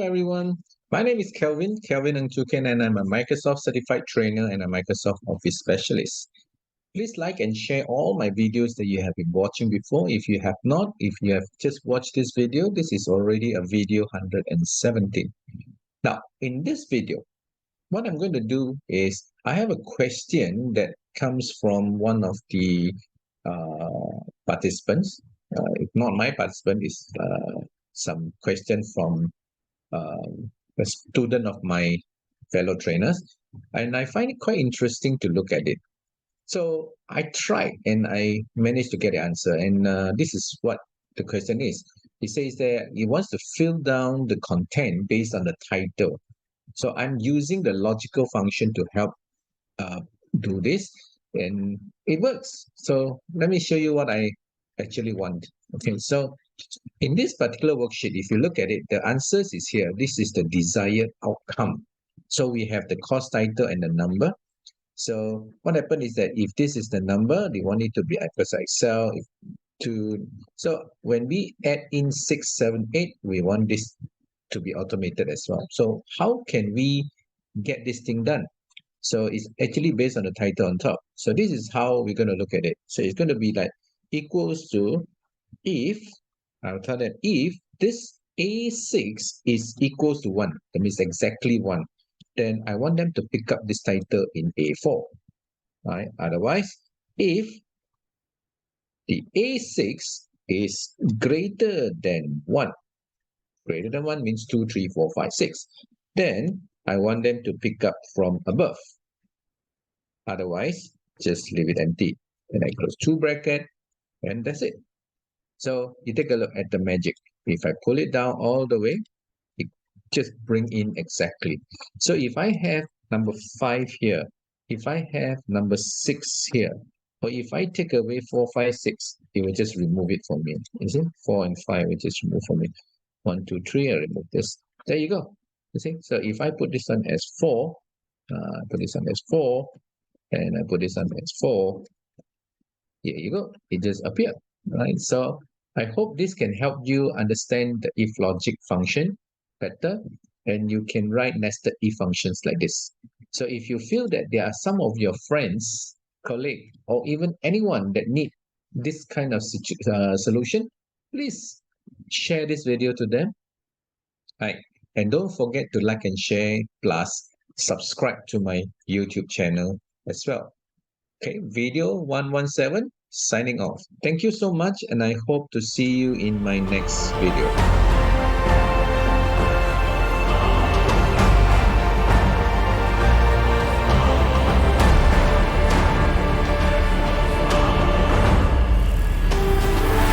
everyone. My name is Kelvin Ntuken, and I'm a Microsoft certified trainer and a Microsoft Office specialist. Please like and share all my videos that you have been watching before. If you have not, if you have just watched this video, this is already a video 117. Now, in this video, what I'm going to do is I have a question that comes from one of the participants. If not my participant, is some question from a student of my fellow trainers, and I find it quite interesting to look at it. So I tried and I managed to get the answer, and this is what the question is. It says that it wants to fill down the content based on the title. So I'm using the logical function to help uh, do this, and it works. So let me show you what I actually want. Okay, so in this particular worksheet, if you look at it, the answers is here. This is the desired outcome. So we have the course title and the number. So what happened is that if this is the number, they want it to be plus Excel. So when we add in 6, 7, 8, we want this to be automated as well. So how can we get this thing done? So it's actually based on the title on top. So this is how we're going to look at it. So it's going to be like equals to if, I'll tell them if this A6 is equals to 1, that means exactly 1, then I want them to pick up this title in A4. Right? Otherwise, if the A6 is greater than 1, greater than 1 means 2, 3, 4, 5, 6, then I want them to pick up from above. Otherwise, just leave it empty. And I close 2 bracket, and that's it. So you take a look at the magic. If I pull it down all the way, it just bring in exactly. So if I have number 5 here, if I have number 6 here, or if I take away 4, 5, 6, it will just remove it for me. You see, 4 and 5 will just remove for me. 1, 2, 3, I remove this. There you go. You see, so if I put this one as 4, put this one as 4, and I put this one as 4, here you go. It just appeared, right? So I hope this can help you understand the if logic function better, and you can write nested if functions like this. So if you feel that there are some of your friends, colleague, or even anyone that need this kind of solution, please share this video to them. Right. And don't forget to like and share, plus subscribe to my YouTube channel as well. Okay, video 117 signing off. Thank you so much, and I hope to see you in my next video.